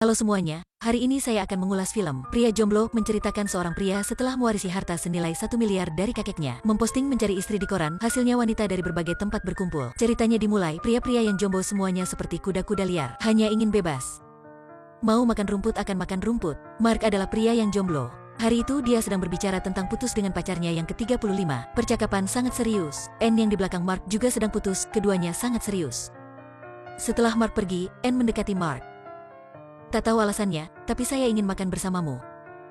Halo semuanya, hari ini saya akan mengulas film Pria Jomblo menceritakan seorang pria setelah mewarisi harta senilai 1 miliar dari kakeknya. Memposting mencari istri di koran, hasilnya wanita dari berbagai tempat berkumpul. Ceritanya dimulai, pria-pria yang jomblo semuanya seperti kuda-kuda liar, hanya ingin bebas. Mau makan rumput akan makan rumput. Mark adalah pria yang jomblo. Hari itu dia sedang berbicara tentang putus dengan pacarnya yang ke-35. Percakapan sangat serius. Anne yang di belakang Mark juga sedang putus, keduanya sangat serius. Setelah Mark pergi, Anne mendekati Mark. Tak tahu alasannya, tapi saya ingin makan bersamamu.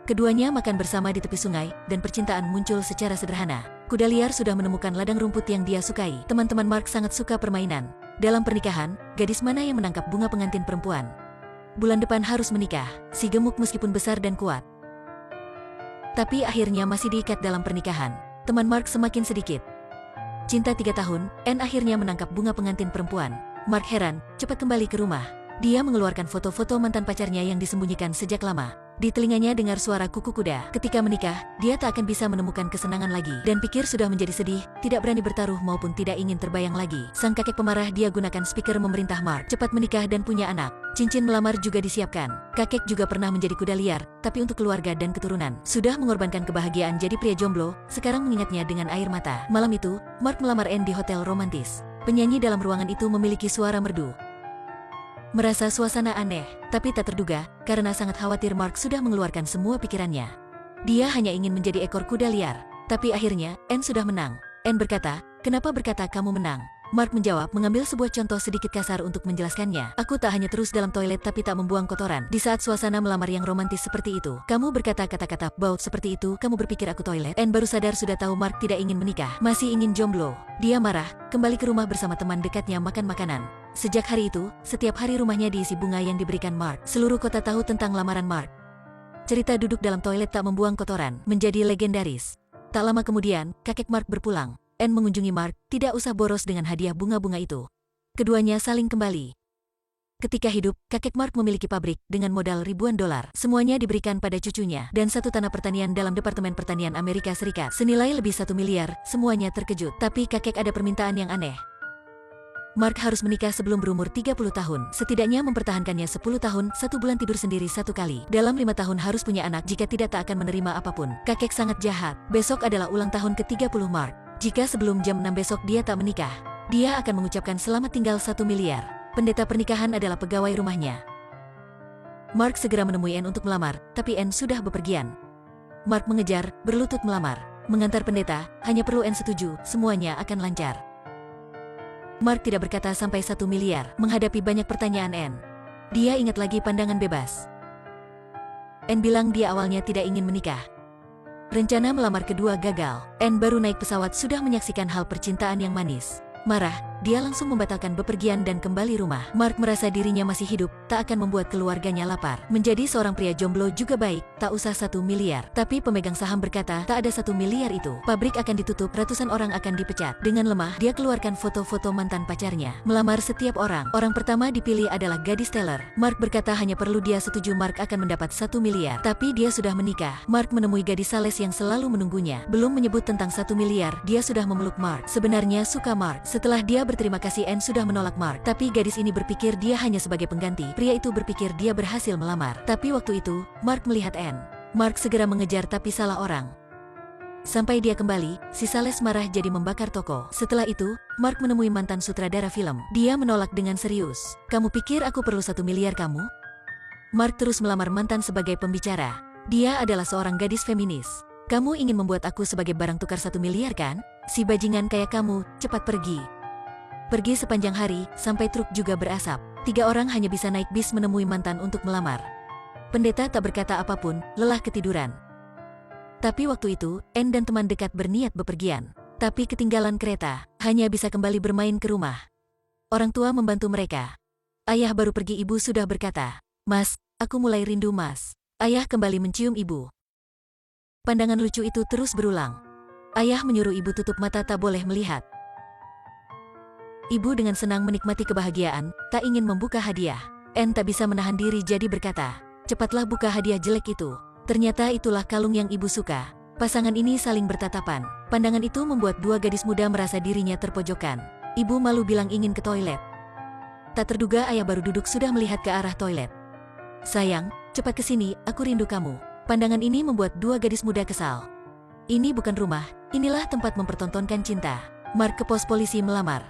Keduanya makan bersama di tepi sungai, dan percintaan muncul secara sederhana. Kuda liar sudah menemukan ladang rumput yang dia sukai. Teman-teman Mark sangat suka permainan. Dalam pernikahan, gadis mana yang menangkap bunga pengantin perempuan? Bulan depan harus menikah, si gemuk meskipun besar dan kuat. Tapi akhirnya masih diikat dalam pernikahan. Teman Mark semakin sedikit. Cinta 3 tahun, Anne akhirnya menangkap bunga pengantin perempuan. Mark heran, cepat kembali ke rumah. Dia mengeluarkan foto-foto mantan pacarnya yang disembunyikan sejak lama. Di telinganya dengar suara kuku kuda. Ketika menikah, dia tak akan bisa menemukan kesenangan lagi. Dan pikir sudah menjadi sedih, tidak berani bertaruh maupun tidak ingin terbayang lagi. Sang kakek pemarah dia gunakan speaker memerintah Mark cepat menikah dan punya anak. Cincin melamar juga disiapkan. Kakek juga pernah menjadi kuda liar, tapi untuk keluarga dan keturunan. Sudah mengorbankan kebahagiaan jadi pria jomblo, sekarang mengingatnya dengan air mata. Malam itu, Mark melamar Anne di hotel romantis. Penyanyi dalam ruangan itu memiliki suara merdu. Merasa suasana aneh, tapi tak terduga, karena sangat khawatir Mark sudah mengeluarkan semua pikirannya. Dia hanya ingin menjadi ekor kuda liar, tapi akhirnya, Anne sudah menang. Anne berkata, "Kenapa berkata kamu menang?" Mark menjawab mengambil sebuah contoh sedikit kasar untuk menjelaskannya. "Aku tak hanya terus dalam toilet tapi tak membuang kotoran. Di saat suasana melamar yang romantis seperti itu, kamu berkata kata-kata bau seperti itu, kamu berpikir aku toilet." Anne baru sadar sudah tahu Mark tidak ingin menikah, masih ingin jomblo. Dia marah, kembali ke rumah bersama teman dekatnya makan makanan. Sejak hari itu, setiap hari rumahnya diisi bunga yang diberikan Mark. Seluruh kota tahu tentang lamaran Mark. Cerita duduk dalam toilet tak membuang kotoran menjadi legendaris. Tak lama kemudian, kakek Mark berpulang. Anne mengunjungi Mark, tidak usah boros dengan hadiah bunga-bunga itu. Keduanya saling kembali. Ketika hidup, kakek Mark memiliki pabrik dengan modal ribuan dolar. Semuanya diberikan pada cucunya dan satu tanah pertanian dalam Departemen Pertanian Amerika Serikat. Senilai lebih 1 miliar, semuanya terkejut. Tapi kakek ada permintaan yang aneh. Mark harus menikah sebelum berumur 30 tahun. Setidaknya mempertahankannya 10 tahun, 1 bulan tidur sendiri 1 kali. Dalam 5 tahun harus punya anak, jika tidak tak akan menerima apapun. Kakek sangat jahat. Besok adalah ulang tahun ke-30 Mark. Jika sebelum jam 6 besok dia tak menikah, dia akan mengucapkan selamat tinggal 1 miliar. Pendeta pernikahan adalah pegawai rumahnya. Mark segera menemui Anne untuk melamar, tapi Anne sudah bepergian. Mark mengejar, berlutut melamar. Mengantar pendeta, hanya perlu Anne setuju, semuanya akan lancar. Mark tidak berkata sampai 1 miliar, menghadapi banyak pertanyaan Anne. Dia ingat lagi pandangan bebas. Anne bilang dia awalnya tidak ingin menikah. Rencana melamar kedua gagal. Anne baru naik pesawat sudah menyaksikan hal percintaan yang manis. Marah, dia langsung membatalkan bepergian dan kembali rumah. Mark merasa dirinya masih hidup, tak akan membuat keluarganya lapar. Menjadi seorang pria jomblo juga baik, tak usah 1 miliar. Tapi pemegang saham berkata, tak ada 1 miliar itu. Pabrik akan ditutup, ratusan orang akan dipecat. Dengan lemah, dia keluarkan foto-foto mantan pacarnya. Melamar setiap orang. Orang pertama dipilih adalah gadis teller. Mark berkata hanya perlu dia setuju Mark akan mendapat 1 miliar. Tapi dia sudah menikah. Mark menemui gadis sales yang selalu menunggunya. Belum menyebut tentang 1 miliar, dia sudah memeluk Mark. Sebenarnya suka Mark. Setelah dia berterima kasih, Anne sudah menolak Mark. Tapi gadis ini berpikir dia hanya sebagai pengganti. Pria itu berpikir dia berhasil melamar. Tapi waktu itu, Mark melihat Anne. Mark segera mengejar tapi salah orang. Sampai dia kembali, si sales marah jadi membakar toko. Setelah itu, Mark menemui mantan sutradara film. Dia menolak dengan serius. "Kamu pikir aku perlu 1 miliar kamu?" Mark terus melamar mantan sebagai pembicara. Dia adalah seorang gadis feminis. "Kamu ingin membuat aku sebagai barang tukar 1 miliar kan? Si bajingan kayak kamu, cepat pergi." Pergi sepanjang hari, sampai truk juga berasap. 3 orang hanya bisa naik bis menemui mantan untuk melamar. Pendeta tak berkata apapun, lelah ketiduran. Tapi waktu itu, Anne dan teman dekat berniat bepergian. Tapi ketinggalan kereta, hanya bisa kembali bermain ke rumah. Orang tua membantu mereka. Ayah baru pergi, ibu sudah berkata, "Mas, aku mulai rindu Mas." Ayah kembali mencium ibu. Pandangan lucu itu terus berulang. Ayah menyuruh ibu tutup mata, tak boleh melihat. Ibu dengan senang menikmati kebahagiaan, tak ingin membuka hadiah. Anne tak bisa menahan diri jadi berkata, "Cepatlah buka hadiah jelek itu." Ternyata itulah kalung yang ibu suka. Pasangan ini saling bertatapan. Pandangan itu membuat 2 gadis muda merasa dirinya terpojokkan. Ibu malu bilang ingin ke toilet. Tak terduga ayah baru duduk sudah melihat ke arah toilet. Sayang, cepat kesini, aku rindu kamu. Pandangan ini membuat dua gadis muda kesal. Ini bukan rumah, inilah tempat mempertontonkan cinta. Mark ke pos polisi melamar.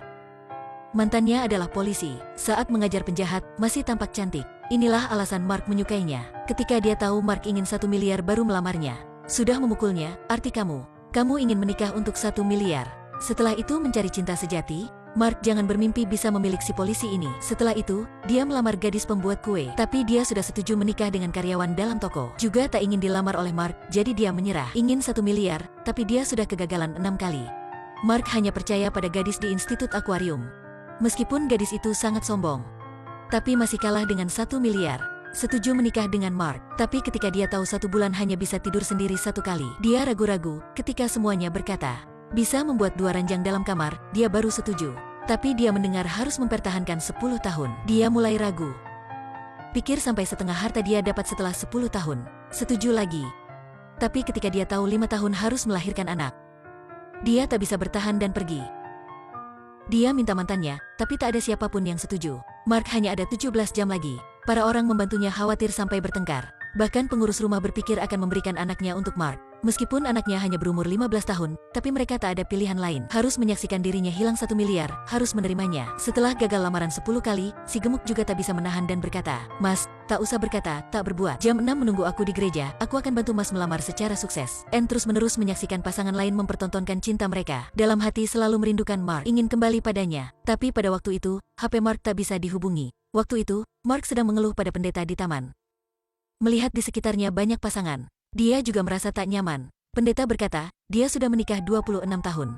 Mantannya adalah polisi. Saat mengajar penjahat, masih tampak cantik. Inilah alasan Mark menyukainya. Ketika dia tahu Mark ingin 1 miliar baru melamarnya. Sudah memukulnya, arti kamu ingin menikah untuk 1 miliar. Setelah itu mencari cinta sejati. Mark jangan bermimpi bisa memiliki si polisi ini. Setelah itu, dia melamar gadis pembuat kue. Tapi dia sudah setuju menikah dengan karyawan dalam toko. Juga tak ingin dilamar oleh Mark, jadi dia menyerah. Ingin 1 miliar, tapi dia sudah kegagalan 6 kali. Mark hanya percaya pada gadis di Institut Akuarium. Meskipun gadis itu sangat sombong, tapi masih kalah dengan 1 miliar. Setuju menikah dengan Mark. Tapi ketika dia tahu 1 bulan hanya bisa tidur sendiri 1 kali, dia ragu-ragu. Ketika semuanya berkata bisa membuat 2 ranjang dalam kamar, dia baru setuju. Tapi dia mendengar harus mempertahankan 10 tahun. Dia mulai ragu. Pikir sampai setengah harta dia dapat setelah 10 tahun. Setuju lagi. Tapi ketika dia tahu 5 tahun harus melahirkan anak, dia tak bisa bertahan dan pergi. Dia minta mantannya, tapi tak ada siapapun yang setuju. Mark hanya ada 17 jam lagi. Para orang membantunya khawatir sampai bertengkar. Bahkan pengurus rumah berpikir akan memberikan anaknya untuk Mark. Meskipun anaknya hanya berumur 15 tahun, tapi mereka tak ada pilihan lain. Harus menyaksikan dirinya hilang 1 miliar, harus menerimanya. Setelah gagal lamaran 10 kali, si gemuk juga tak bisa menahan dan berkata, "Mas, tak usah berkata, tak berbuat. Jam 6 menunggu aku di gereja, aku akan bantu Mas melamar secara sukses." Anne terus-menerus menyaksikan pasangan lain mempertontonkan cinta mereka. Dalam hati selalu merindukan Mark, ingin kembali padanya. Tapi pada waktu itu, HP Mark tak bisa dihubungi. Waktu itu, Mark sedang mengeluh pada pendeta di taman. Melihat di sekitarnya banyak pasangan, dia juga merasa tak nyaman. Pendeta berkata, dia sudah menikah 26 tahun.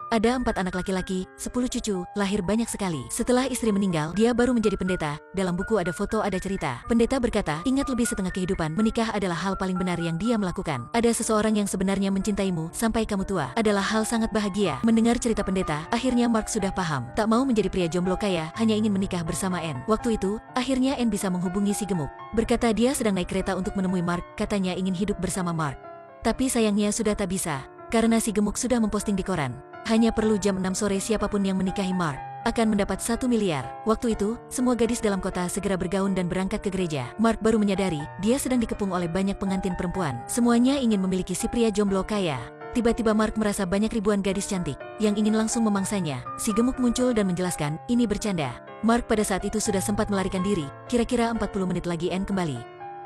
Ada 4 anak laki-laki, 10 cucu, lahir banyak sekali. Setelah istri meninggal, dia baru menjadi pendeta. Dalam buku ada foto, ada cerita. Pendeta berkata, ingat lebih setengah kehidupan, menikah adalah hal paling benar yang dia melakukan. Ada seseorang yang sebenarnya mencintaimu, sampai kamu tua. Adalah hal sangat bahagia. Mendengar cerita pendeta, akhirnya Mark sudah paham. Tak mau menjadi pria jomblo kaya, hanya ingin menikah bersama Anne. Waktu itu, akhirnya Anne bisa menghubungi si gemuk. Berkata dia sedang naik kereta untuk menemui Mark, katanya ingin hidup bersama Mark. Tapi sayangnya sudah tak bisa, karena si gemuk sudah memposting di koran. Hanya perlu jam 6 sore siapapun yang menikahi Mark akan mendapat 1 miliar. Waktu itu, semua gadis dalam kota segera bergaun dan berangkat ke gereja. Mark baru menyadari, dia sedang dikepung oleh banyak pengantin perempuan. Semuanya ingin memiliki si pria jomblo kaya. Tiba-tiba Mark merasa banyak ribuan gadis cantik yang ingin langsung memangsanya. Si gemuk muncul dan menjelaskan, ini bercanda. Mark pada saat itu sudah sempat melarikan diri. Kira-kira 40 menit lagi Anne kembali.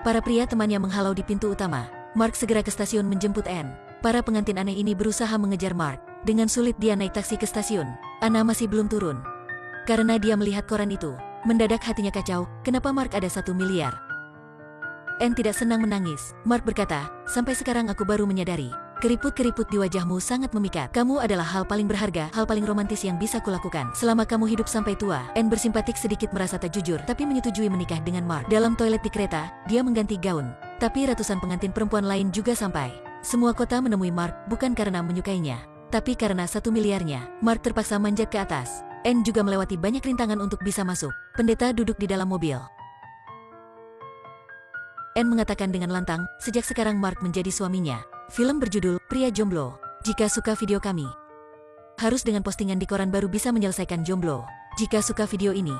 Para pria temannya menghalau di pintu utama. Mark segera ke stasiun menjemput Anne. Para pengantin aneh ini berusaha mengejar Mark. Dengan sulit dia naik taksi ke stasiun. Anna masih belum turun. Karena dia melihat koran itu, mendadak hatinya kacau, kenapa Mark ada 1 miliar? Anne tidak senang menangis. Mark berkata, sampai sekarang aku baru menyadari. Keriput-keriput di wajahmu sangat memikat. Kamu adalah hal paling berharga, hal paling romantis yang bisa kulakukan selama kamu hidup sampai tua. Anne bersimpatik sedikit merasa tak jujur, tapi menyetujui menikah dengan Mark. Dalam toilet di kereta, dia mengganti gaun. Tapi ratusan pengantin perempuan lain juga sampai. Semua kota menemui Mark, bukan karena menyukainya, tapi karena 1 miliarnya. Mark terpaksa manjat ke atas. Anne juga melewati banyak rintangan untuk bisa masuk. Pendeta duduk di dalam mobil. Anne mengatakan dengan lantang, sejak sekarang Mark menjadi suaminya. Film berjudul Pria Jomblo. Jika suka video kami, harus dengan postingan di koran baru bisa menyelesaikan jomblo. Jika suka video ini,